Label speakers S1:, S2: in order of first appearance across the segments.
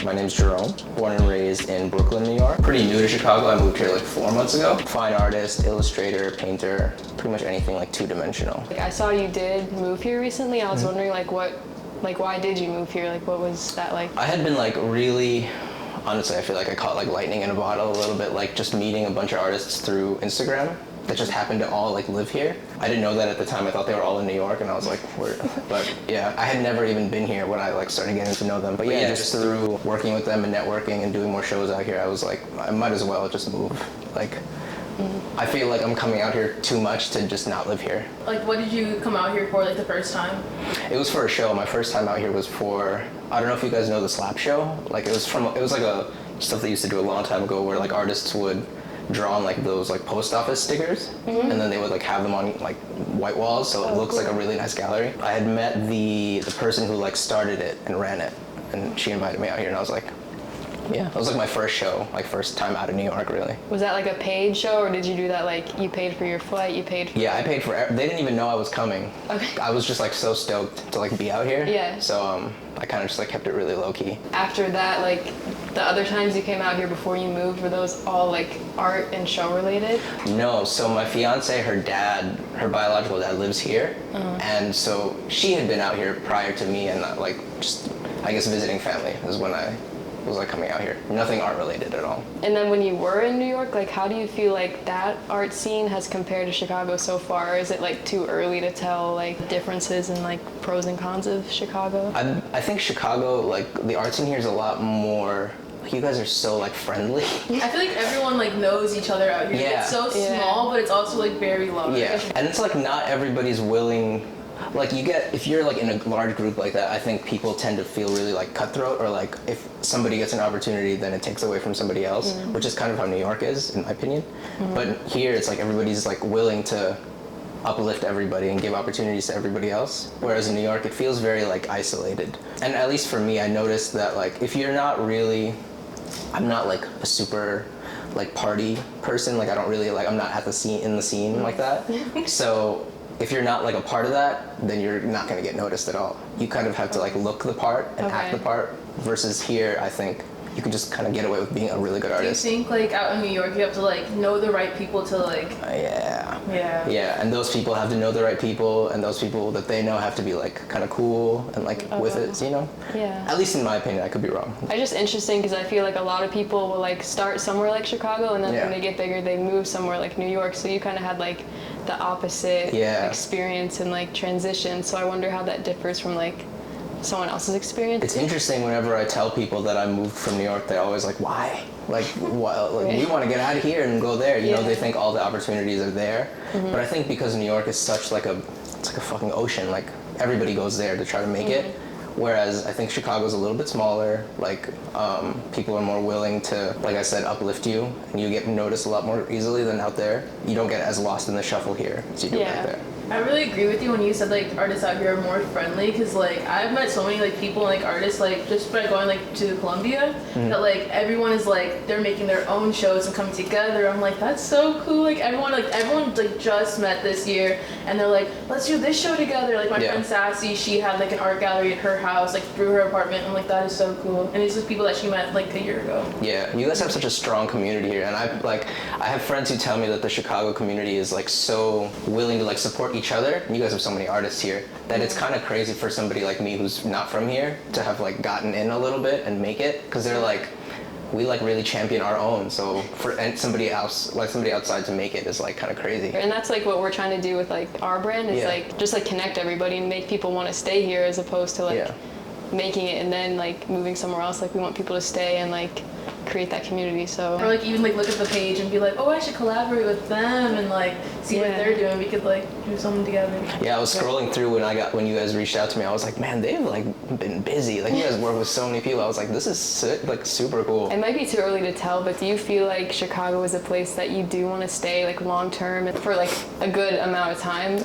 S1: My name's Jerome, born and raised in Brooklyn, New York. Pretty new to Chicago. I moved here like 4 months ago. Fine artist, illustrator, painter, pretty much anything like two-dimensional.
S2: I saw you did move here recently. I was wondering why did you move here? What was that like?
S1: I had been really, honestly, I feel like I caught lightning in a bottle a little bit, just meeting a bunch of artists through Instagram that just happened to all live here. I didn't know that at the time. I thought they were all in New York, and I was like, where? But yeah, I had never even been here when I started getting to know them. But yeah, just through working with them and networking and doing more shows out here, I was like, I might as well just move. I feel like I'm coming out here too much to just not live here.
S3: What did you come out here for the first time?
S1: It was for a show. My first time out here was for, I don't know if you guys know the Slap Show. It was a stuff they used to do a long time ago where artists would draw on those post office stickers, and then they would have them on white walls, so it looks
S2: cool.
S1: like a really nice gallery. I had met the person who started it and ran it, and she invited me out here, and I was like, yeah. It was my first show, first time out of New York, really.
S2: Was that a paid show, or did you do that you paid for your flight, you paid for...
S1: Yeah, I paid for they didn't even know I was coming.
S2: Okay.
S1: I was just so stoked to be out here.
S2: Yeah.
S1: So I kind of just kept it really low key.
S2: After that, the other times you came out here before you moved, were those all art and show related?
S1: No, so my fiance, her biological dad lives here, and so she had been out here prior to me, and just I guess visiting family is when I was coming out here. Nothing art related at all.
S2: And then when you were in New York, how do you feel that art scene has compared to Chicago so far? Or is it too early to tell differences and pros and cons of Chicago?
S1: I think Chicago, the art scene here is a lot more. You guys are so friendly.
S3: I feel everyone knows each other out here.
S1: Yeah.
S3: It's so small, but it's also very large.
S1: Yeah, and it's not everybody's willing. If you're in a large group like that, I think people tend to feel really cutthroat, or if somebody gets an opportunity, then it takes away from somebody else, which is kind of how New York is, in my opinion. But here, it's everybody's willing to uplift everybody and give opportunities to everybody else. Whereas in New York, it feels very isolated. And at least for me, I noticed that if you're not really, I'm not a super party person. I don't really I'm not at the scene like that. So if you're not a part of that, then you're not going to get noticed at all. You kind of have to look the part and act the part, versus here I think you can just kind of get away with being a really good artist.
S3: Do you think out in New York you have to know the right people to
S1: Yeah, and those people have to know the right people, and those people that they know have to be kind of cool and with it,
S2: Yeah.
S1: At least in my opinion, I could be wrong.
S2: It's just interesting because I feel a lot of people will start somewhere like Chicago, and then when they get bigger they move somewhere like New York, so you kind of had the opposite experience and transition, so I wonder how that differs from someone else's experience.
S1: It's interesting whenever I tell people that I moved from New York, they're always why? We want to get out of here and go there. You know, they think all the opportunities are there. But I think because New York is such it's a fucking ocean. Everybody goes there to try to make it. Whereas I think Chicago's a little bit smaller. People are more willing to, I said, uplift you, and you get noticed a lot more easily than out there. You don't get as lost in the shuffle here as you do out there.
S3: I really agree with you when you said artists out here are more friendly, because I've met so many people artists just by going to Columbia that everyone is they're making their own shows and coming together. I'm that's so cool. Everyone just met this year and they're let's do this show together. My friend Sassy, she had an art gallery at her house through her apartment. I'm that is so cool. And it's just people that she met a year ago. Yeah,
S1: you guys have such a strong community here, and I have friends who tell me that the Chicago community is so willing to support each other. And you guys have so many artists here that it's kind of crazy for somebody like me who's not from here to have gotten in a little bit and make it, because they're we really champion our own. So for somebody else, somebody outside to make it is kind of crazy.
S2: And that's what we're trying to do with our brand is just connect everybody and make people want to stay here, as opposed to making it and then moving somewhere else. We want people to stay and create that community. So
S3: or even look at the page and be oh, I should collaborate with them and see what they're doing. We could do something together.
S1: Yeah, I was scrolling through when you guys reached out to me. I was man, they've been busy. You guys work with so many people. I was this is super cool.
S2: It might be too early to tell, but do you feel Chicago is a place that you do want to stay long term for a good amount of time?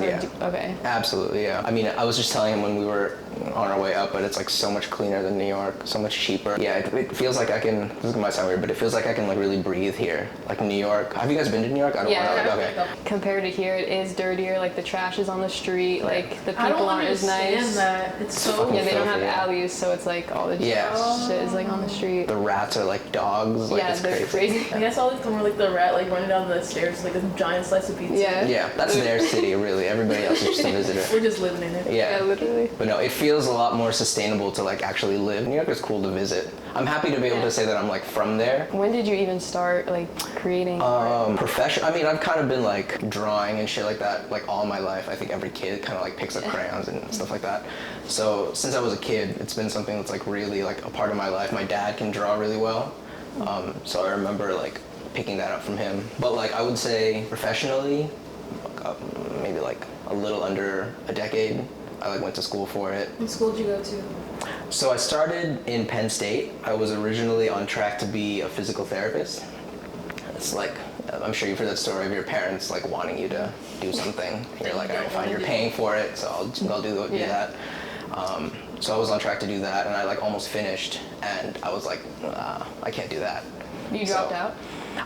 S2: Okay.
S1: Absolutely, yeah. I mean, I was just telling him when we were on our way up, but it's so much cleaner than New York, so much cheaper. Yeah, it feels I can, this might sound weird, but it feels I can really breathe here. New York. Have you guys been to New York? I don't know. Okay.
S2: Compared compared to here, it is dirtier. Like the trash is on the street. Like the people aren't as nice.
S3: I don't understand that. It's so
S2: yeah. They don't have
S1: filthy,
S2: alleys, so it's like all the shit is like on the street.
S1: The rats are like dogs. Like,
S2: yeah,
S1: it's
S2: they're crazy.
S3: I guess all these come where like the rat like running down the stairs like a giant slice of pizza.
S2: Yeah,
S1: that's their city really. Everybody else is just a visitor.
S3: We're just living in it.
S2: Yeah, literally.
S1: But no, it feels a lot more sustainable to like actually live. New York is cool to visit. I'm happy to be able to say that I'm like from there.
S2: When did you even start like creating art?
S1: Profession. I mean, I've kind of been like drawing and shit like that like all my life. I think every kid kind of like picks up crayons and stuff like that. So since I was a kid, it's been something that's like really like a part of my life. My dad can draw really well, so I remember like picking that up from him. But like I would say professionally, maybe like a little under a decade. I like went to school for it.
S3: What school did you go to?
S1: So I started in Penn State. I was originally on track to be a physical therapist. It's like, I'm sure you've heard that story of your parents like wanting you to do something. You're like, all right, fine, you're paying for it, so I'll do that. So I was on track to do that, and I like almost finished, and I was like, I can't do that.
S2: You dropped out?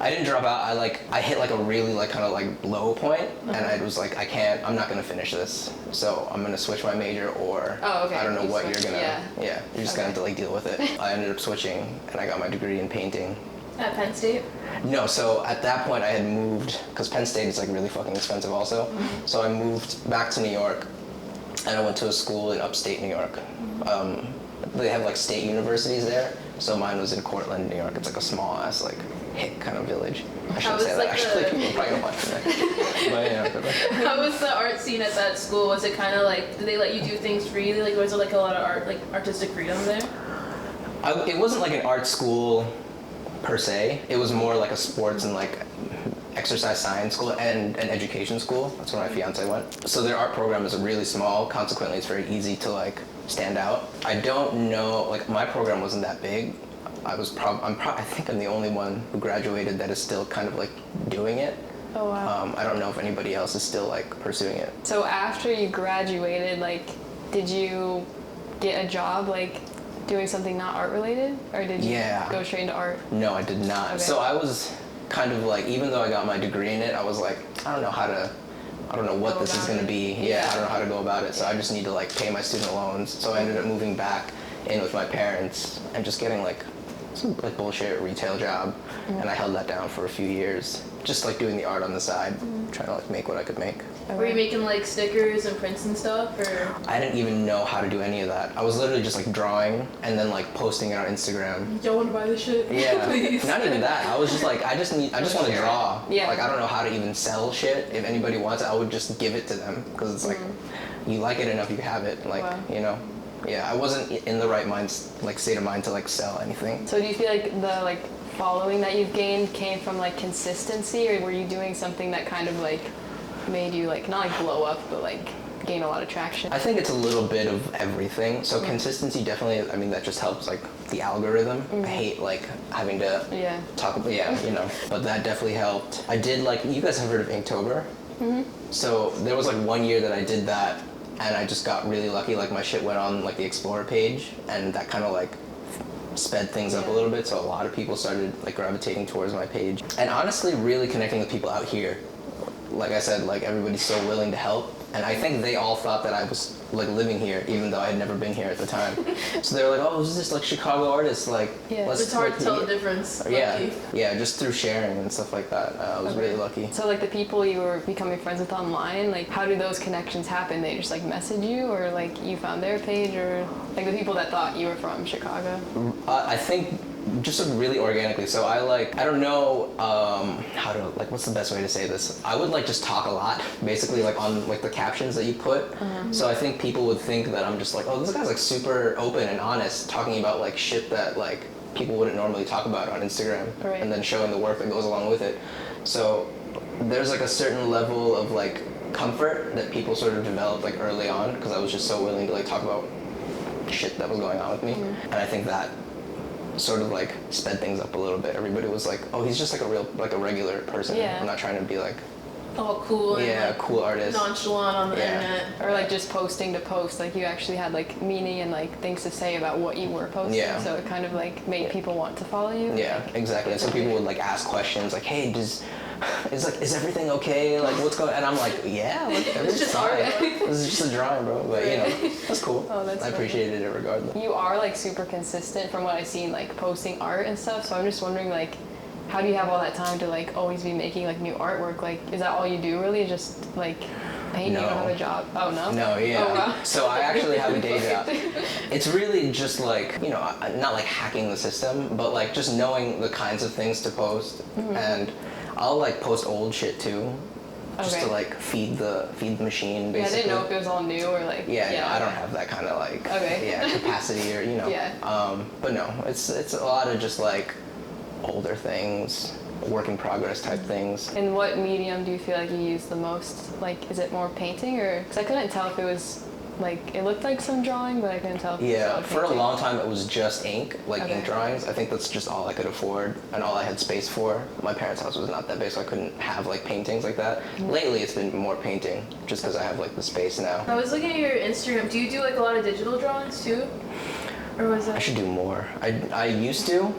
S1: I didn't drop out. I hit like a really like kind of like low point, and I was like, I'm not gonna finish this. So I'm gonna switch my major, or I don't know what you're gonna. Yeah, you're just gonna have to like deal with it. I ended up switching, and I got my degree in painting.
S3: At Penn State?
S1: No, so at that point I had moved, because Penn State is like really fucking expensive also. So I moved back to New York, and I went to a school in upstate New York. They have like state universities there, so mine was in Cortland, New York. It's like a small ass like hick kind of village. I shouldn't say that actually. People probably don't watch that. But yeah.
S3: How was the art scene at that school? Was it kind of like, did they let you do things freely? Like was there like a lot of art, like artistic freedom there?
S1: It wasn't like an art school per se. It was more like a sports and like exercise science school and an education school. That's where my fiance went. So their art program is really small. Consequently, it's very easy to like stand out. I don't know, like my program wasn't that big. I think I'm the only one who graduated that is still kind of like doing it.
S2: Oh wow.
S1: I don't know if anybody else is still like pursuing it.
S2: So after you graduated, like, did you get a job like doing something not art related, or did you go straight into art?
S1: No, I did not. Okay. So I was kind of like, even though I got my degree in it, I was like, I don't know what this is going to be. I don't know how to go about it. So I just need to like pay my student loans. So I ended up moving back in with my parents and just getting like some like bullshit retail job. And I held that down for a few years, just like doing the art on the side, trying to like make what I could make.
S3: Were you making like stickers and prints and stuff, or?
S1: I didn't even know how to do any of that. I was literally just like drawing and then like posting it on Instagram.
S3: Y'all want to buy this shit?
S1: Yeah,
S3: please.
S1: Not even that. I was just like, I just want to draw.
S2: Yeah.
S1: Like I don't know how to even sell shit. If anybody wants it, I would just give it to them, because it's like, you like it enough, you have it. Like you know. Yeah, I wasn't in the right state of mind to like sell anything.
S2: So do you feel like the like following that you've gained came from like consistency, or were you doing something that kind of like made you like not like blow up, but like gain a lot of traction?
S1: I think it's a little bit of everything. So consistency definitely, I mean, that just helps like the algorithm. I hate like having to talk about, you know, but that definitely helped. I did like, you guys have heard of Inktober? So there was like 1 year that I did that, and I just got really lucky. Like my shit went on like the Explorer page, and that kind of like sped things up a little bit. So a lot of people started like gravitating towards my page, and honestly really connecting with people out here. Like I said, like everybody's so willing to help, and I think they all thought that I was like living here, even though I had never been here at the time. So they were like, "Oh, is this like Chicago artist?" Like,
S3: it's hard to tell the difference.
S1: Yeah, just through sharing and stuff like that. I was really lucky.
S2: So like the people you were becoming friends with online, like how do those connections happen? They just like message you, or like you found their page, or like the people that thought you were from Chicago?
S1: I think just like really organically. So I don't know how to, like, what's the best way to say this? I would like just talk a lot, basically, like on like the captions that you put. So I think people would think that I'm just like, oh, this guy's like super open and honest, talking about like shit that like people wouldn't normally talk about on Instagram, and then showing the work that goes along with it. So there's like a certain level of like comfort that people sort of developed like early on, because I was just so willing to like talk about shit that was going on with me. And I think that sort of like sped things up a little bit. Everybody was like, oh, he's just like a regular person. I'm not trying to be like,
S3: oh, cool.
S1: Yeah,
S3: and, like,
S1: cool artist.
S3: Nonchalant on the internet.
S2: Or like just posting to post. Like you actually had like meaning and like things to say about what you were posting. So it kind of like made people want to follow you.
S1: Yeah, exactly. And so people would like ask questions like, hey, it's like, is everything okay? Like, what's going on? And I'm like, yeah, like, everything's
S3: just
S1: fine.
S3: art.
S1: This is just a drawing, bro. But, you know, that's cool.
S2: Oh, that's
S1: I appreciated it regardless.
S2: You are, like, super consistent from what I've seen, like, posting art and stuff. So I'm just wondering, like, how do you have all that time to, like, always be making, like, new artwork? Like, is that all you do, really? Just, like, paint?
S1: No.
S2: You don't have a job? Oh, no?
S1: No, yeah.
S2: Oh, wow.
S1: So I actually have a day job. It's really just like, you know, not like hacking the system, but like just knowing the kinds of things to post. And I'll like post old shit too, just to like feed the machine, basically.
S2: Yeah, I didn't know if it was all new or like.
S1: Yeah, no, I don't have that kind of like capacity or, you know.
S2: Yeah.
S1: But no, it's a lot of just like older things, work in progress type things.
S2: And what medium do you feel like you use the most? Like, is it more painting or? Because I couldn't tell if it was like, it looked like some drawing, but I couldn't tell if it was all
S1: For a
S2: painting.
S1: long time it was just ink, like ink drawings. I think that's just all I could afford and all I had space for. My parents' house was not that big, so I couldn't have like paintings like that. Lately it's been more painting, just because I have like the space now.
S3: I was looking at your Instagram. Do you do like a lot of digital drawings too? Or was that?
S1: I should do more. I used to.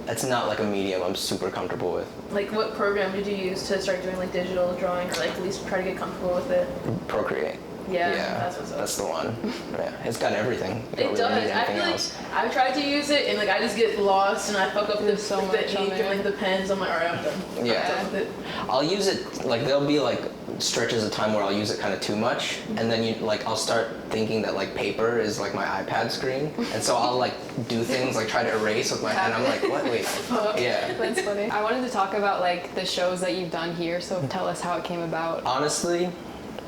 S1: It's not like a medium I'm super comfortable with.
S3: Like, what program did you use to start doing like digital drawing, or like at least try to get comfortable with it?
S1: Procreate.
S3: Yeah, that's what's up.
S1: That's the one. Yeah, it's got everything. You don't
S3: It
S1: really
S3: does.
S1: need
S3: I
S1: anything
S3: feel
S1: else.
S3: like I've tried to use it and like I just get lost and I fuck up
S2: There's so
S3: the
S2: much on
S3: ink and
S2: there.
S3: like the pens. I'm like, alright, I'm done.
S1: Yeah.
S3: I'm done with it.
S1: I'll use it, like there'll be like stretches of time where I'll use it kind of too much, and then I'll start thinking that like paper is like my iPad screen, and so I'll like do things like try to erase with my, and I'm like, what, wait, yeah.
S2: That's funny. I wanted to talk about like the shows that you've done here, so tell us how it came about.
S1: Honestly,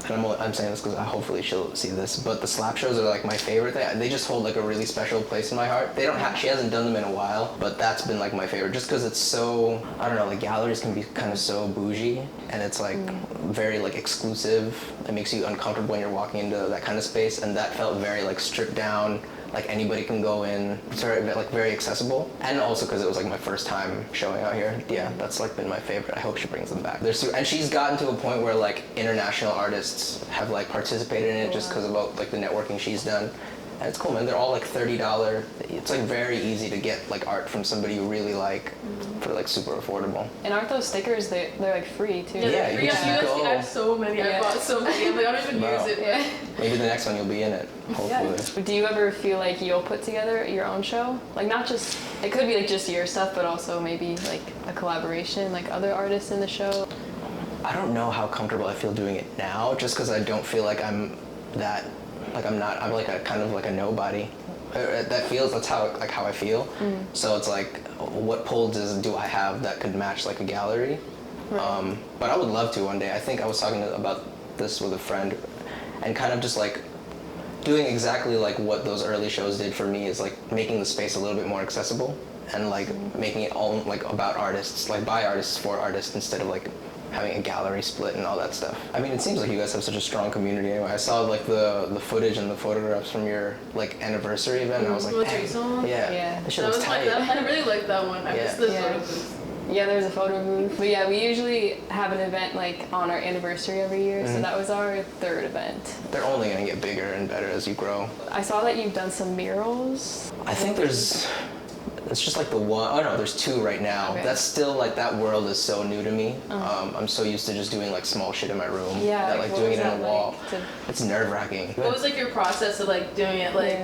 S1: and I'm saying this because hopefully she'll see this, but the slap shows are like my favorite thing. They just hold like a really special place in my heart. She hasn't done them in a while, but that's been like my favorite just because it's so, I don't know, like galleries can be kind of so bougie, and it's like very like exclusive. It makes you uncomfortable when you're walking into that kind of space, and that felt very like stripped down. Like anybody can go in. It's very accessible, and also because it was like my first time showing out here. Yeah, that's like been my favorite. I hope she brings them back. And she's gotten to a point where like international artists have like participated in it just because of like the networking she's done. And it's cool, man. They're all like $30. It's like very easy to get like art from somebody you really like for like super affordable.
S2: And aren't those stickers, they're like free too?
S3: Yeah,
S1: you
S3: free
S1: just
S3: on
S1: go.
S3: USD. I have so many. I bought so many. I'm like, I don't even use it.
S2: Yeah.
S1: Maybe the next one you'll be in it, hopefully.
S2: Do you ever feel like you'll put together your own show? Like not just, it could be like just your stuff, but also maybe like a collaboration, like other artists in the show?
S1: I don't know how comfortable I feel doing it now, just because I don't feel like I'm like a kind of like a nobody. That's how I feel. So it's like, what pulls do I have that could match like a gallery? Right. But I would love to one day. I think I was talking about this with a friend, and kind of just like doing exactly like what those early shows did for me is like making the space a little bit more accessible, and like making it all like about artists, like by artists for artists, instead of like having a gallery split and all that stuff. I mean, it seems like you guys have such a strong community anyway. I saw like the footage and the photographs from your like anniversary event, and I was like, dang, yeah, that shit was tight.
S3: I really like that one. I missed the photo booth.
S2: Yeah, there's a photo booth. But yeah, we usually have an event like on our anniversary every year, so that was our third event.
S1: They're only gonna get bigger and better as you grow.
S2: I saw that you've done some murals.
S1: I think it's just like the one, oh no, there's two right now.
S2: Okay.
S1: That's still like, that world is so new to me. I'm so used to just doing like small shit in my room.
S2: Yeah,
S1: that, like doing it on a wall.
S2: Like
S1: It's nerve wracking.
S3: What was like your process of like doing it? Like,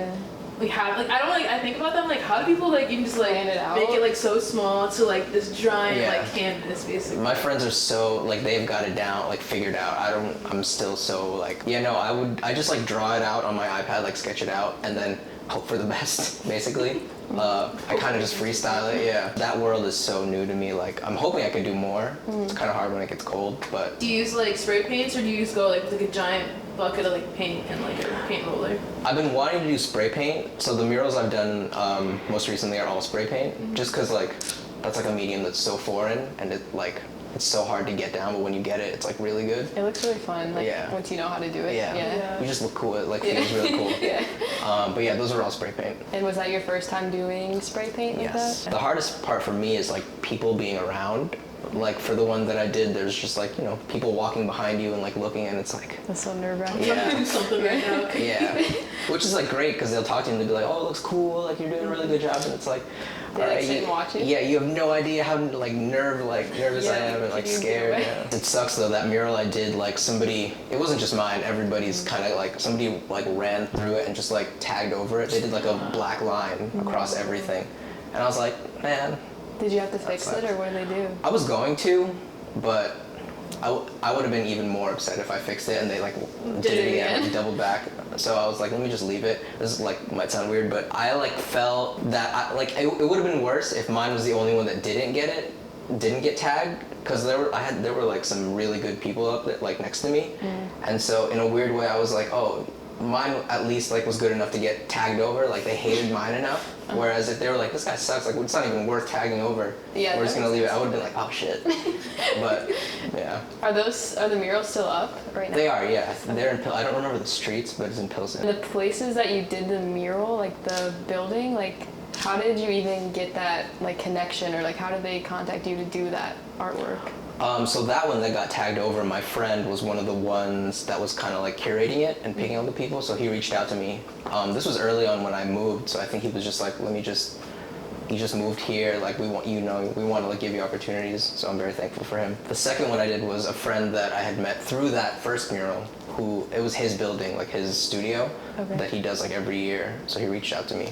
S3: I think about them like, how do people like even just like
S2: Plan it out?
S3: make it like so small to like this giant like canvas basically?
S1: My friends are so like, they've got it down, like figured out. I'm still so like, I just like draw it out on my iPad, like sketch it out, and then hope for the best, basically. I kind of just freestyle it, yeah. That world is so new to me, like, I'm hoping I can do more. It's kind of hard when it gets cold, but...
S3: Do you use like spray paints, or do you use go like a giant bucket of like paint and like a paint roller?
S1: I've been wanting to do spray paint, so the murals I've done most recently are all spray paint, just because like, that's like a medium that's so foreign, and it's so hard to get down, but when you get it, it's like really good.
S2: It looks really fun, like once you know how to do it.
S1: Yeah. You just look cool, it like feels really cool. But yeah, those are all spray paint.
S2: And was that your first time doing spray paint like that?
S1: The hardest part for me is like people being around like for the one that I did, there's just like, you know, people walking behind you and like looking, and it's like,
S2: that's so nerve-wracking.
S1: Yeah.
S3: Something right now.
S1: Yeah, which is like great because they'll talk to you and they'll be like, oh, it looks cool, like you're doing a really good job, and it's like,
S2: They like sit and watch it?
S1: yeah, you have no idea how like nervous I am and like scared. Yeah. It sucks though, that mural I did, like somebody, it wasn't just mine, everybody's kind of like, somebody like ran through it and just like tagged over it. They did like a black line across everything, and I was like, man.
S2: Did you have to fix it, or what did they do?
S1: I was going to, but I would have been even more upset if I fixed it and they like did it again, like, double back. So I was like, let me just leave it. This like might sound weird, but I like felt that it would have been worse if mine was the only one that didn't get tagged, because there were like some really good people up there, like next to me, and so in a weird way I was like, oh, mine at least like was good enough to get tagged over, like they hated mine enough. Whereas if they were like, this guy sucks, like it's not even worth tagging over,
S2: yeah,
S1: we're just gonna leave it, I would have been like, oh shit. But yeah.
S2: Are the murals still up right now?
S1: They are, yeah. They're in I don't remember the streets, but it's in Pilsen.
S2: The places that you did the mural, like the building, like how did you even get that like connection, or like how did they contact you to do that artwork?
S1: So that one that got tagged over, my friend was one of the ones that was kind of like curating it and picking out the people, so he reached out to me. This was early on when I moved, so I think he was just like, he just moved here, like we want to like give you opportunities, so I'm very thankful for him. The second one I did was a friend that I had met through that first mural, who, it was his building, like his studio, that he does like every year, so he reached out to me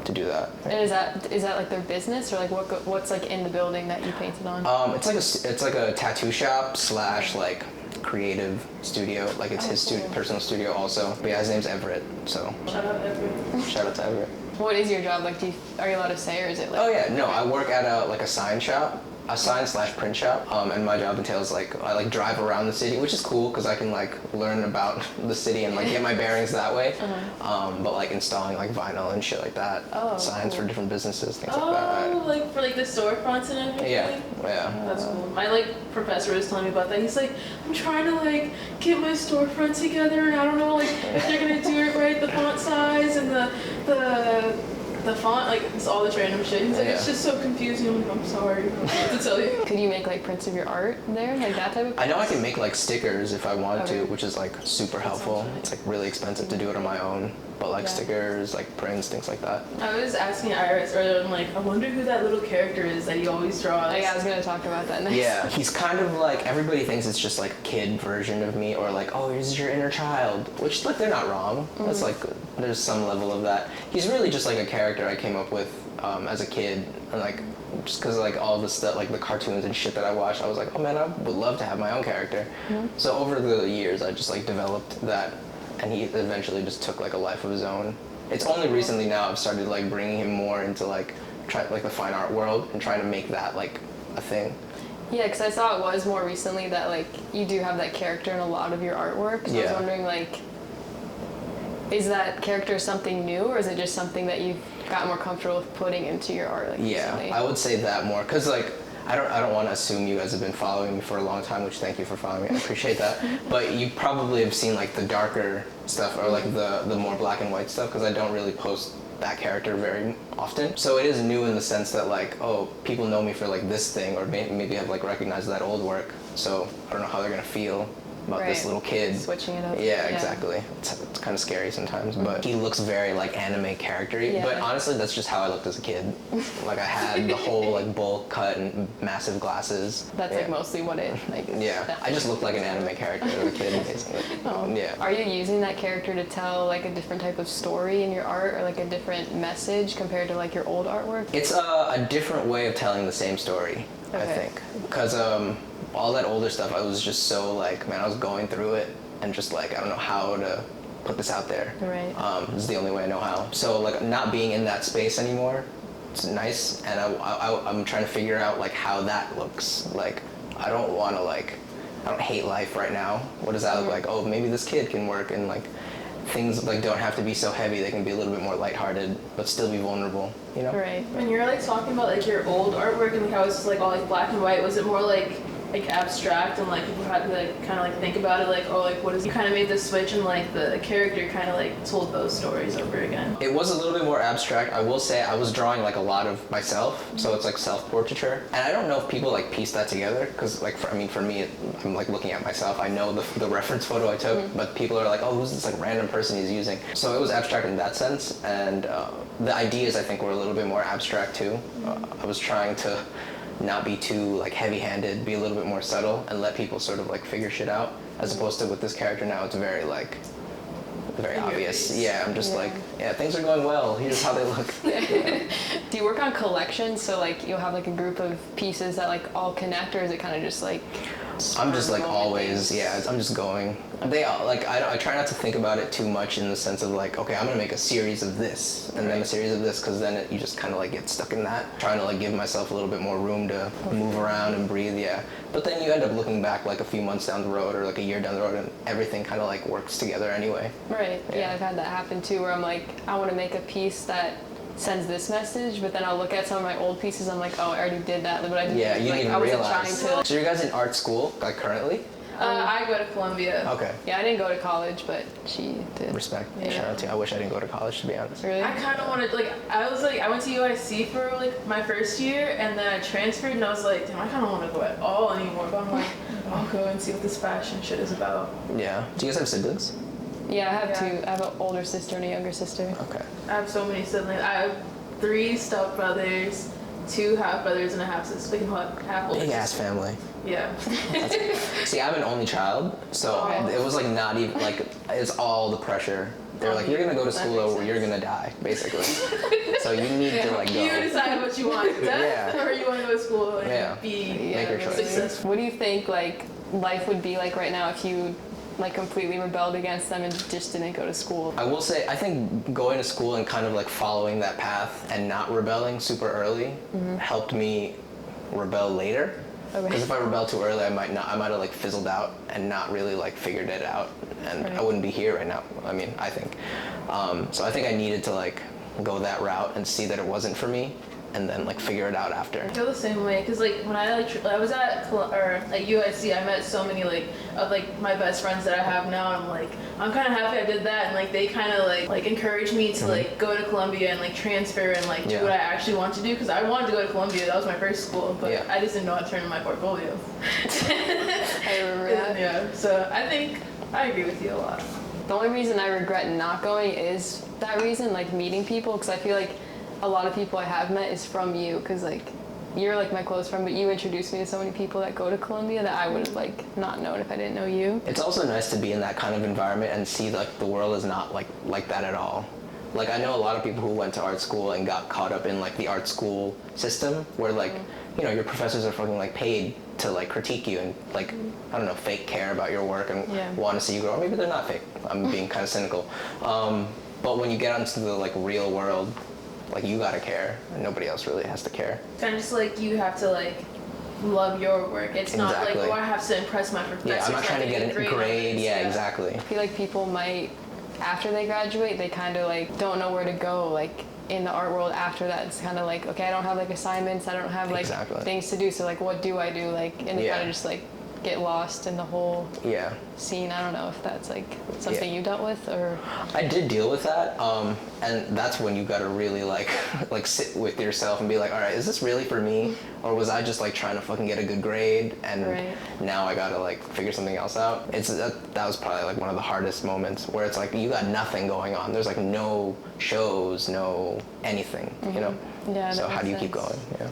S1: to do that.
S2: And is that like their business, or like what's like in the building that you painted on?
S1: It's like a tattoo shop / like creative studio, like it's his personal studio also. But yeah, his name's Everett, so
S3: Shout out Everett.
S1: Shout out to Everett.
S2: What is your job? Like, are you allowed to say, or is it like?
S1: Oh yeah, no, I work at a sign shop, a sign / print shop, and my job entails like I like drive around the city, which is cool because I can like learn about the city and like get my bearings that way. But like installing like vinyl and shit like that, signs for different businesses, things like that.
S3: Oh, like for like the storefronts and everything.
S1: Yeah.
S3: That's cool. My like professor was telling me about that. He's like, I'm trying to like get my storefront together, and I don't know like if they're gonna do it right, the font size and the font, like it's all this random shit. He's like, it's just so confusing. I'm like, I'm sorry, I don't know what to tell you.
S2: Could you make like prints of your art there, like that type of?
S1: I know I can make like stickers if I want to, which is like super helpful. It's like really expensive to do it on my own, but like stickers, like prints, things like that.
S3: I was asking Iris earlier, I'm like, I wonder who that little character is that he always draws.
S2: Yeah, I was gonna talk about that next.
S1: Yeah, he's kind of like, everybody thinks it's just like a kid version of me, or like, oh, this is your inner child, which like they're not wrong. That's like, there's some level of that. He's really just like a character I came up with as a kid, and like just because like all the stuff, like the cartoons and shit that I watched, I was like, oh man, I would love to have my own character. So over the years, I just like developed that, and he eventually just took like a life of his own. It's only recently now I've started like bringing him more into like the fine art world and trying to make that like a thing.
S2: Yeah, because I saw it was more recently that like you do have that character in a lot of your artwork. So I was wondering, like, is that character something new, or is it just something that you've got more comfortable with putting into your art? Like, recently?
S1: I would say that more, because like I don't want to assume you guys have been following me for a long time, which thank you for following me, I appreciate that. But you probably have seen like the darker stuff, or like the more black and white stuff, because I don't really post that character very often. So it is new in the sense that like, oh, people know me for like this thing, or maybe have like recognized that old work, so I don't know how they're gonna feel about this little kid.
S2: Switching it up.
S1: Yeah, exactly. It's kind of scary sometimes, but he looks very like anime character-y. But honestly, that's just how I looked as a kid. Like I had the whole like bowl cut and massive glasses.
S2: That's like mostly what it like.
S1: Yeah, I just looked like an anime character as a kid, basically. Yeah.
S2: Are you using that character to tell like a different type of story in your art, or like a different message compared to like your old artwork?
S1: It's a different way of telling the same story, I think, because all that older stuff, I was just so like, man, I was going through it and just like, I don't know how to put this out there.
S2: Right.
S1: This is the only way I know how. So like not being in that space anymore, it's nice, and I'm trying to figure out like how that looks. Like I don't want to like, I don't hate life right now. What does that look like? Oh, maybe this kid can work, and like things like don't have to be so heavy. They can be a little bit more lighthearted, but still be vulnerable, you know?
S2: Right.
S3: When you're like talking about like your old artwork and like how it's just like all like black and white, was it more like like abstract and like people had to like kind of like think about it, like, oh, like what is, you kind of made the switch and like the character kind of like told those stories over again?
S1: It was a little bit more abstract. I will say I was drawing like a lot of myself, so it's like self-portraiture. And I don't know if people like piece that together, because like for me, I'm like looking at myself. I know the reference photo I took, but people are like, oh, who's this like random person he's using? So it was abstract in that sense, and the ideas I think were a little bit more abstract too. I was trying to not be too like heavy-handed, be a little bit more subtle, and let people sort of like figure shit out, as opposed to with this character now it's very like very obvious. Yeah, I'm just like, yeah, things are going well, here's how they look.
S2: Do you work on collections, so like you'll have like a group of pieces that like all connect, or is it kind of just like
S1: I'm just like always, yeah, I'm just going. They like I try not to think about it too much in the sense of like, okay, I'm gonna make a series of this and then a series of this, because then you just kind of like get stuck in that. Trying to like give myself a little bit more room to move around and breathe, yeah. But then you end up looking back like a few months down the road or like a year down the road, and everything kind of like works together anyway.
S2: Right. Yeah, I've had that happen too, where I'm like, I want to make a piece that sends this message, but then I'll look at some of my old pieces, I'm like, oh, I already did that, but I didn't,
S1: yeah, you
S2: like,
S1: didn't
S2: I wasn't
S1: realize.
S2: trying to.
S1: So you guys in art school, like currently?
S3: I go to Columbia.
S1: Okay.
S2: Yeah, I didn't go to college, but she did.
S1: Respect.
S2: Yeah.
S1: Shout out to you. I wish I didn't go to college, to be honest.
S2: Really?
S3: I kind of wanted, like, I went to UIC for like my first year, and then I transferred, and I was like, damn, I kind of want to go at all anymore, but I'm like, I'll go and see what this fashion shit is about.
S1: Yeah. Do you guys have siblings?
S2: Yeah, I have two. I have an older sister and a younger sister.
S1: Okay.
S3: I have so many siblings. I have 3 stepbrothers, 2 half brothers, and a half sister, like half older
S1: Big ass
S3: sister.
S1: family.
S3: Yeah.
S1: See, I'm an only child, so it was like not even like it's all the pressure. They're like, you're gonna go to school or you're gonna die, basically. So you need to like go.
S3: You decide what you want, death, or you want to go to school and be
S1: Make your choice.
S3: successful.
S2: What do you think like life would be like right now if you like completely rebelled against them and just didn't go to school?
S1: I will say, I think going to school and kind of like following that path and not rebelling super early helped me rebel later. Because if I rebelled too early, I might have like fizzled out and not really like figured it out, and I wouldn't be here right now. I mean, I think. So I think I needed to like go that route and see that it wasn't for me, and then like figure it out after.
S3: I feel the same way, because like when I was at UIC, I met so many like of like my best friends that I have now, and I'm like, I'm kind of happy I did that, and like they kind of like encouraged me to like go to Columbia and like transfer and like do what I actually want to do, because I wanted to go to Columbia. That was my first school, but I just didn't know how to turn in my portfolio.
S2: I remember that.
S3: Yeah, so I think I agree with you a lot.
S2: The only reason I regret not going is that reason, like meeting people, because I feel like a lot of people I have met is from you, because like you're like my close friend, but you introduced me to so many people that go to Columbia that I would have like not known if I didn't know you.
S1: It's also nice to be in that kind of environment and see like the world is not like that at all. Like I know a lot of people who went to art school and got caught up in like the art school system where like you know your professors are fucking like paid to like critique you and like I don't know, fake care about your work and want to see you grow. Or maybe they're not fake. I'm being kind of cynical. But when you get onto the like real world, like you gotta care, and nobody else really has to care.
S3: Kind of just like you have to like love your work. It's not like, oh, I have to impress my professor.
S1: Yeah, I'm not trying to get a grade. Yeah, exactly.
S2: I feel like people might, after they graduate, they kind of like don't know where to go. Like in the art world after that, it's kind of like, okay, I don't have like assignments, I don't have like things to do. So like, what do I do? Like, and they kind of just like get lost in the whole scene. I don't know if that's like something you dealt with or.
S1: I did deal with that, and that's when you gotta really like sit with yourself and be like, all right, is this really for me, or was I just like trying to fucking get a good grade and now I gotta like figure something else out? That was probably like one of the hardest moments where it's like you got nothing going on. There's like no shows, no anything, you know.
S2: Yeah.
S1: So how do you keep going? Yeah.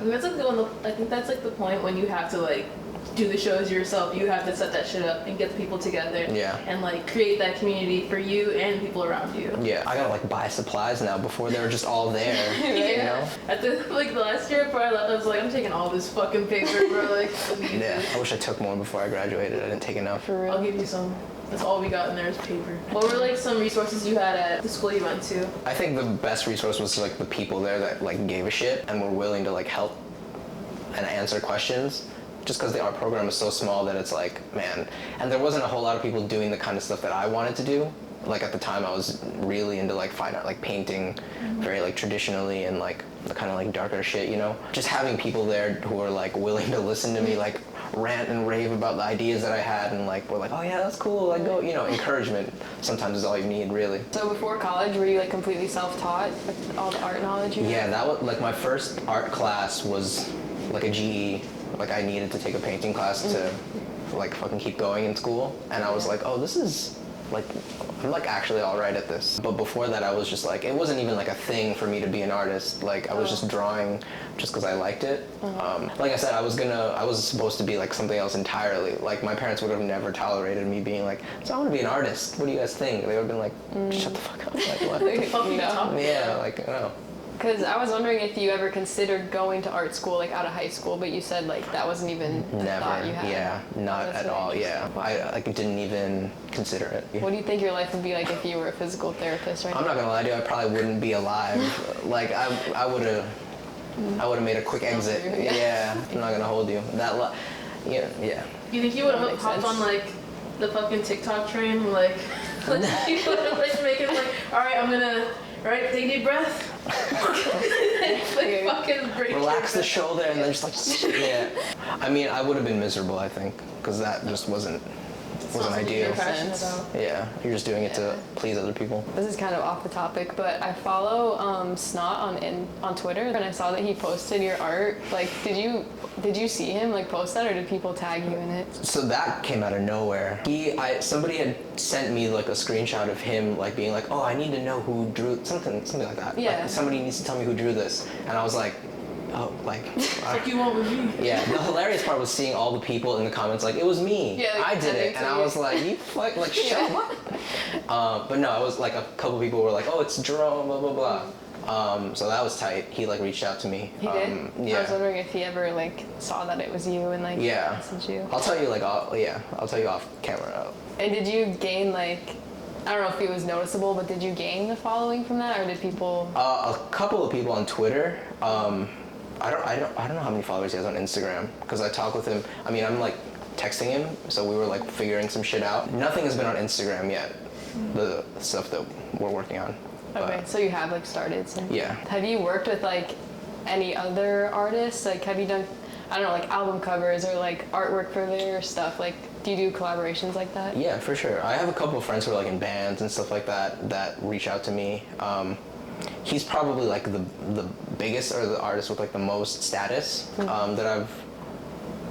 S3: I think that's like the point when you have to like do the shows yourself. You have to set that shit up and get the people together and like create that community for you and people around you.
S1: Yeah, I gotta like buy supplies now. Before they were just all there. You know?
S3: At the last year before I left, I was like, I'm taking all this fucking paper, bro. Like,
S1: yeah, I wish I took more before I graduated. I didn't take enough.
S2: For real.
S3: I'll give you some. That's all we got in there is paper. What were like some resources you had at the school you went to?
S1: I think the best resource was like the people there that like gave a shit and were willing to like help and answer questions. Just because the art program is so small that it's like, man, and there wasn't a whole lot of people doing the kind of stuff that I wanted to do. Like at the time I was really into like fine art, like painting very like traditionally and like the kind of like darker shit, you know? Just having people there who are like willing to listen to me like rant and rave about the ideas that I had, and like we're like, oh yeah, that's cool, like go, you know, encouragement sometimes is all you need, really.
S2: So before college, were you like completely self-taught with all the art knowledge you had?
S1: Yeah, that was like my first art class was like a GE. Like I needed to take a painting class to like fucking keep going in school, and I was like, oh, this is like, I'm like actually all right at this. But before that, I was just like, it wasn't even like a thing for me to be an artist. Like I was just drawing just because I liked it. Like I said, I was supposed to be like something else entirely. Like my parents would have never tolerated me being like, so I want to be an artist. What do you guys think? They would have been like, shut the fuck up. Like what?
S3: What the fuck are you talking
S1: Yeah, like no.
S2: Because I was wondering if you ever considered going to art school, like out of high school, but you said like that wasn't even a thought you had.
S1: Yeah, not at all. Yeah, I like didn't even consider it.
S2: What do you think your life would be like if you were a physical therapist right now?
S1: I'm not gonna lie to you, I probably wouldn't be alive. Like I would have made a quick exit. Yeah, I'm not gonna hold you. Yeah.
S3: You think you would have
S2: makes
S3: hopped
S2: sense.
S3: on like the fucking TikTok train, like people would like make it like, all right, I'm gonna take a deep breath. Like fucking break.
S1: Relax the shoulder and then just like yeah. I mean, I would have been miserable, I think, because that just wasn't ideal. Yeah, you're just doing it to please other people.
S2: This is kind of off the topic, but I follow Snot on Twitter, and I saw that he posted your art. Like, did you see him like post that, or did people tag you in it?
S1: So that came out of nowhere. Somebody had sent me like a screenshot of him like being like, oh, I need to know who drew something like that.
S2: Yeah.
S1: Like, somebody needs to tell me who drew this, and I was like, oh, like.
S3: Like you want with me.
S1: Yeah. The hilarious part was seeing all the people in the comments like, it was me.
S2: Yeah, like,
S1: I did it, and I was like, you fuck, like shut up. But no, it was like a couple people were like, oh, it's Jerome, blah blah blah. So that was tight. He like reached out to me.
S2: He did?
S1: Yeah.
S2: I was wondering if he ever like saw that it was you and like messaged you.
S1: I'll tell you like I'll tell you off camera.
S2: And did you gain like, I don't know if it was noticeable, but did you gain the following from that, or did people?
S1: A couple of people on Twitter. I don't know how many followers he has on Instagram, because I talk with him. I mean, I'm like texting him, so we were like figuring some shit out. Nothing has been on Instagram yet. The stuff that we're working on.
S2: Okay, so you have like started some.
S1: Yeah.
S2: Have you worked with like any other artists? Like, have you done, I don't know, like album covers or like artwork for their stuff? Like, do you do collaborations like that?
S1: Yeah, for sure. I have a couple of friends who are like in bands and stuff like that reach out to me. He's probably like the biggest, or the artist with like the most status that I've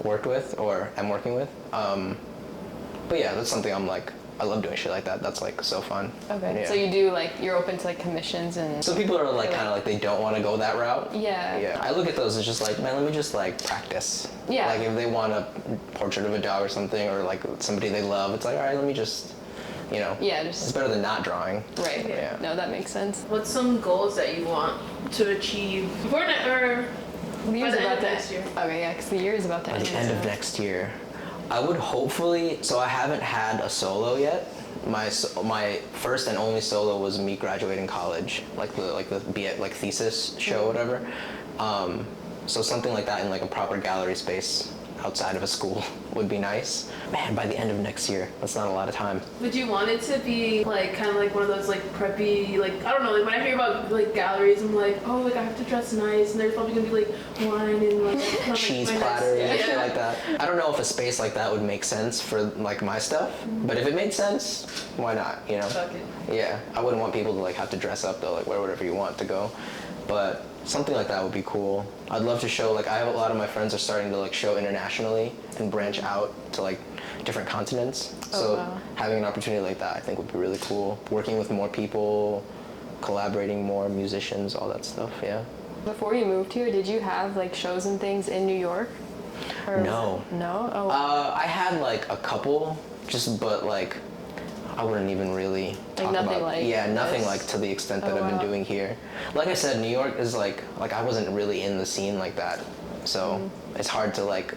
S1: worked with or am working with. But yeah, that's something I'm like, I love doing shit like that. That's like so fun.
S2: Okay.
S1: Yeah.
S2: So you do like, you're open to like commissions and.
S1: Some people are like kind of like they don't want to go that route.
S2: Yeah.
S1: Yeah. I look at those as just like, man, let me just like practice.
S2: Yeah.
S1: Like if they want a portrait of a dog or something, or like somebody they love, it's like, all right, let me just, you know.
S2: Yeah, just.
S1: It's better than not drawing.
S2: Right.
S1: Yeah.
S2: No, that makes sense.
S3: What's some goals that you want to achieve before or
S2: The year's
S3: by the end
S2: about
S3: of
S2: to
S3: next year?
S2: Okay, yeah, because the year is about to
S1: By
S2: end.
S1: the end of next year, I would hopefully. So I haven't had a solo yet. My first and only solo was me graduating college, like the thesis show, whatever. So something like that in like a proper gallery space outside of a school would be nice. Man, by the end of next year, that's not a lot of time.
S3: Would you want it to be like kind of like one of those like preppy, like I don't know, like when I hear about like galleries, I'm like, oh, like I have to dress nice, and there's probably gonna be like wine and like
S1: Cheese
S3: my
S1: platters and
S3: nice,
S1: shit like that. I don't know if a space like that would make sense for like my stuff, but if it made sense, why not? You know?
S3: Fuck it.
S1: Yeah, I wouldn't want people to like have to dress up though, like wear whatever you want to go, but something like that would be cool. I'd love to show, like I have a lot of my friends are starting to like show internationally and branch out to like different continents. So
S2: wow.
S1: having an opportunity like that I think would be really cool. Working with more people, collaborating more musicians, all that stuff, yeah.
S2: Before you moved here, did you have like shows and things in New York? Or
S1: No.
S2: No? Oh.
S1: I had like a couple, but like I wouldn't even really talk
S2: nothing
S1: about.
S2: like
S1: Yeah, nothing
S2: this?
S1: like to the extent that
S2: Oh,
S1: I've been
S2: wow.
S1: doing here. Like I said, New York is like I wasn't really in the scene like that, so it's hard to like.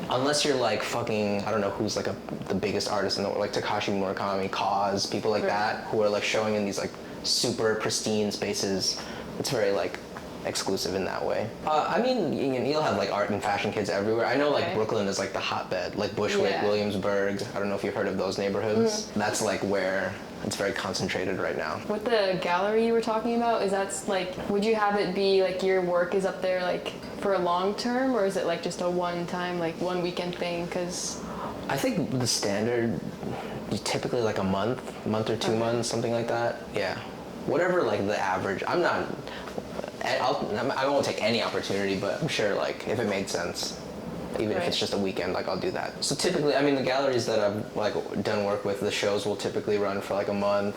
S1: Unless you're like fucking, I don't know who's like the biggest artist in the world, like Takashi Murakami, Cause, people like
S2: Right.
S1: that, who are like showing in these like super pristine spaces. It's very like exclusive in that way. I mean, you'll have like art and fashion kids everywhere. I know like Brooklyn is like the hotbed, like Bushwick, Williamsburg. I don't know if you've heard of those neighborhoods. That's like where it's very concentrated right now.
S2: With the gallery you were talking about, is that like, would you have it be like your work is up there like for a long term, or is it like just a one time, like one weekend thing? Because
S1: I think the standard is typically like a month or 2 months, something like that. Yeah, whatever like the average. I won't take any opportunity, but I'm sure like if it made sense, even if it's just a weekend, like I'll do that. So typically, I mean, the galleries that I've like done work with, the shows will typically run for like a month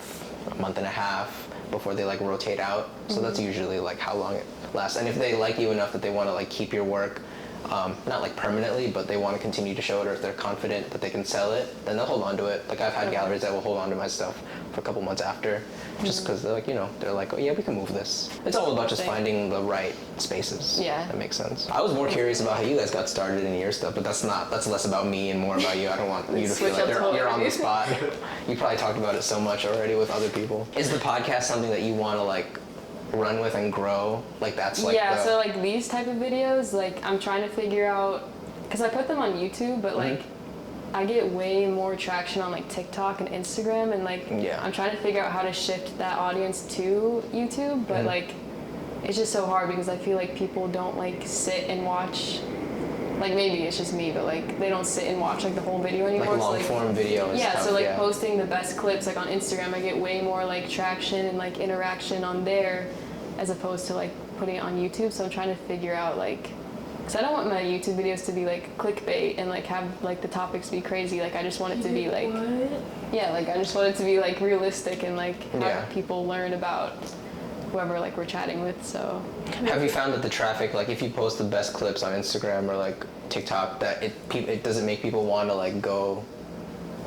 S1: and a half before they like rotate out. So that's usually like how long it lasts. And if they like you enough that they want to like keep your work, not like permanently, but they want to continue to show it, or if they're confident that they can sell it, then they'll hold on to it. Like I've had galleries that will hold on to my stuff for a couple months after, just because they're like, they're like, oh yeah, we can move this. It's all about just finding the right spaces.
S2: Yeah.
S1: That makes sense. I was more curious about how you guys got started in your stuff, but that's less about me and more about you. I don't want you to feel like you're on the spot. You probably talked about it so much already with other people. Is the podcast something that you want to like run with and grow? Like that's like
S2: so like these type of videos, like I'm trying to figure out, because I put them on YouTube, but like I get way more traction on like TikTok and Instagram, and like I'm trying to figure out how to shift that audience to YouTube, but like it's just so hard because I feel like people don't like sit and watch, like maybe it's just me, but like they don't sit and watch like the whole video anymore.
S1: Like long form video and stuff.
S2: So like posting the best clips like on Instagram, I get way more like traction and like interaction on there as opposed to like putting it on YouTube. So I'm trying to figure out like, because I don't want my YouTube videos to be like clickbait and like have like the topics be crazy. Like I just want it to be like, like I just want it to be like realistic and like have people learn about whoever like we're chatting with. So
S1: have you found that the traffic, like if you post the best clips on Instagram or like TikTok, that it doesn't make people want to like go,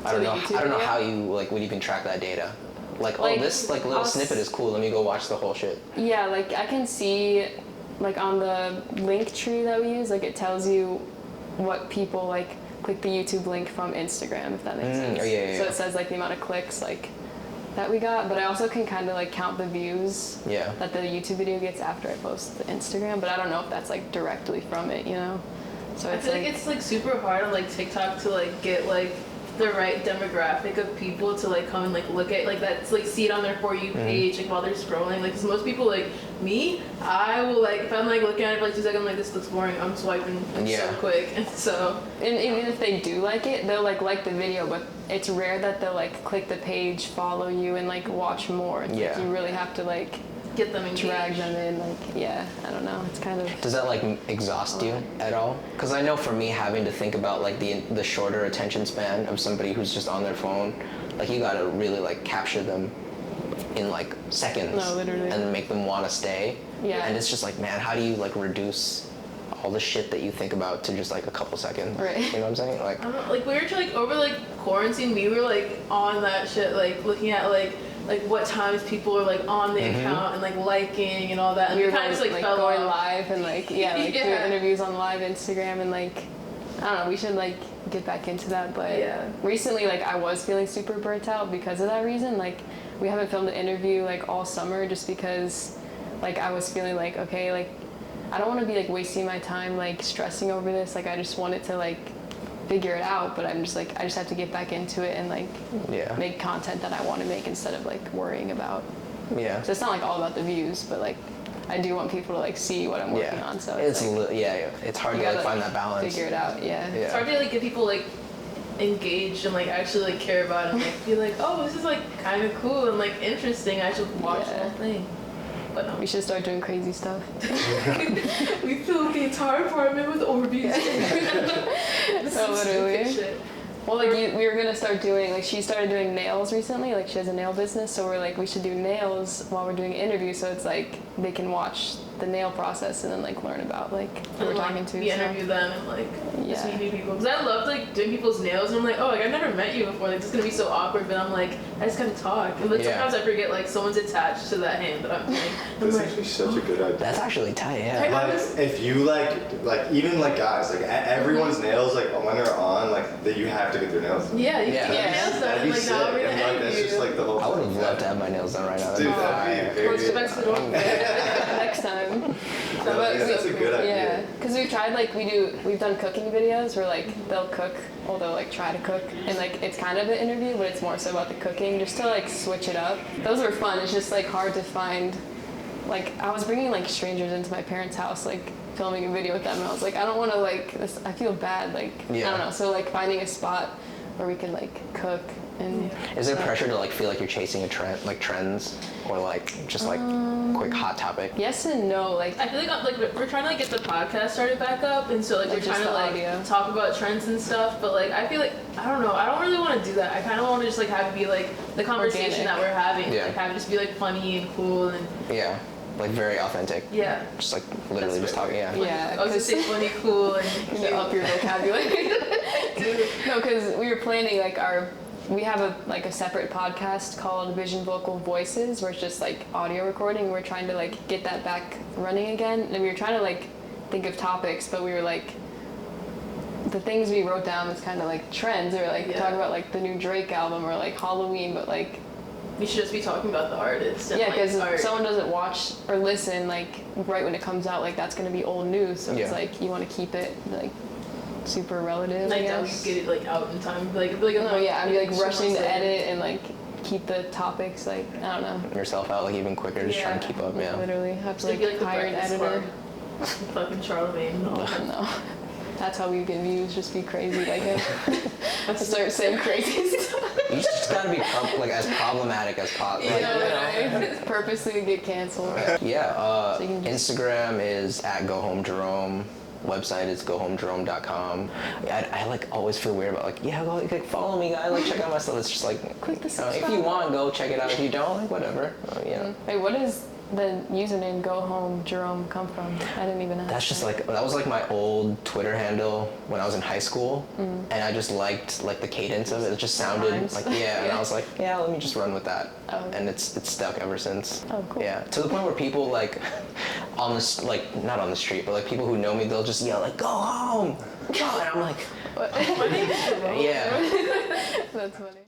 S1: I don't know how you like would even track that data? Like oh, this like little snippet is cool, let me go watch the whole shit. Yeah, like I can see like on the link tree that we use, like it tells you what people like click the YouTube link from Instagram, if that makes sense. So it says like the amount of clicks like that we got, but I also can kind of like count the views that the YouTube video gets after I post the Instagram, but I don't know if that's like directly from it, So
S3: I feel like it's like super hard on like TikTok to like get like the right demographic of people to like come and like look at like that, to like see it on their For You page like while they're scrolling. Like, cause most people like me, I will like, if I'm like looking at it for like 2 seconds, I'm like, this looks boring, I'm swiping so quick. And so,
S2: and even if they do like it, they'll like the video, but it's rare that they'll like click the page, follow you, and like watch more. It's like you really have to like
S3: get them engaged.
S2: Drag them in, like, I don't know, it's kind of...
S1: Does that, like, exhaust you at all? Because I know for me, having to think about, like, the shorter attention span of somebody who's just on their phone, like, you gotta really, like, capture them in, like, seconds.
S2: No, literally.
S1: And make them want to stay.
S2: Yeah.
S1: And it's just like, man, how do you, like, reduce all the shit that you think about to just, like, a couple seconds?
S2: Right.
S1: You know what I'm saying? Like,
S3: I don't know, like, we were, like, over, like, quarantine, we were, like, on that shit, like, looking at, like what times people are like on the account and like liking and all that, and
S2: we were
S3: kind of just like fell
S2: going
S3: off.
S2: live and like doing interviews on live Instagram, and like I don't know, we should like get back into that, but recently like I was feeling super burnt out because of that reason. Like we haven't filmed an interview like all summer just because like I was feeling like, okay, like I don't want to be like wasting my time like stressing over this, like I just wanted to like figure it out, but I'm just like I just have to get back into it and like make content that I want to make instead of like worrying about. So it's not like all about the views, but like I do want people to like see what I'm working on. So it's like,
S1: it's hard to like find that balance.
S2: Figure it out.
S3: It's hard to like get people like engaged and like actually like care about it and like be like, oh, this is like kind of cool and like interesting, I should watch the whole thing. But no.
S2: We should start doing crazy stuff.
S3: We filled the entire apartment with Orbeez.
S2: So literally. Well, like we were gonna start doing, like she started doing nails recently, like she has a nail business, so we're like, we should do nails while we're doing an interview, so it's like they can watch the nail process and then like learn about like who we're talking to.
S3: Interview them and like just meet new people. Because I love like doing people's nails and I'm like, oh, like I've never met you before, like this is gonna be so awkward, but I'm like, I just gotta talk. And like sometimes I forget like someone's attached to that hand that I'm doing.
S4: That's actually such a good idea.
S1: That's actually tight,
S4: Like if you like even like guys, like everyone's nails, like when they're on, like that you have to get their nails done.
S3: Yeah, you get your nails done and like now we're gonna
S4: interview. That's just like the whole
S1: I would love to have my nails done right now.
S4: Dude, that'd be very
S3: the door.
S2: next time.
S4: That's a good idea.
S2: Yeah, because we've tried we've done cooking videos where like they'll cook or they'll like try to cook and like it's kind of an interview, but it's more so about the cooking, just to like switch it up. Those were fun. It's just like hard to find. Like I was bringing like strangers into my parents' house, like filming a video with them, and I was like, I don't want to like this. I feel bad. Like I don't know. So like finding a spot where we can like cook. And
S1: is there pressure to like feel like you're chasing a trend, like trends, or like just like quick hot topic?
S2: Yes and no. Like
S3: I feel like we're trying to like get the podcast started back up, and so like we're trying to like talk about trends and stuff. But like I feel like I don't know. I don't really want to do that. I kind of want to just like have it be like the conversation that we're having.
S1: Yeah.
S3: Like have it just be like funny and cool and.
S1: Yeah. Like very authentic.
S3: Yeah.
S1: Just like literally just talking. Yeah.
S3: Yeah. I was gonna say funny, cool, and
S2: up your vocabulary. No, because we were planning like we have a separate podcast called Vision Vocal Voices, where it's just like audio recording. We're trying to like get that back running again, and we were trying to like think of topics, but we were like the things we wrote down was kind of like trends. We were like talking about like the new Drake album or like Halloween, but like.
S3: We should just be talking about the artist. And,
S2: because if someone doesn't watch or listen like right when it comes out, like that's gonna be old news. So it's like you want to keep it like super relative.
S3: Like that we get it like out in time. I'd be
S2: like rushing to edit and like keep the topics like I don't know.
S1: Yourself out like even quicker, just trying to keep up. Yeah.
S2: Literally have to like hire an editor.
S3: Fucking Charlemagne.
S2: No. That's how we get views, just be crazy like him. Start saying crazy stuff.
S1: You just gotta be like as problematic as possible.
S2: Right? Purposely get canceled.
S1: Yeah, Instagram is @GoHomeJerome. Website is gohomejerome.com. I like always feel weird about like, go like follow me guys, like check out my stuff. It's just like
S2: click the subscribe.
S1: If you want, go check it out. If you don't, like whatever.
S2: Wait, what is the username Go Home Jerome come from? I didn't even ask.
S1: That's just like that was like my old Twitter handle when I was in high school, and I just liked like the cadence of it. It just sounded like and I was like, let me just run with that, and it's stuck ever since.
S2: Oh, cool.
S1: Yeah, to the point where people like on the like not on the street, but like people who know me, they'll just yell like, "Go home!" And I'm like,
S2: what? My name is Jerome.
S1: Yeah.
S2: That's funny.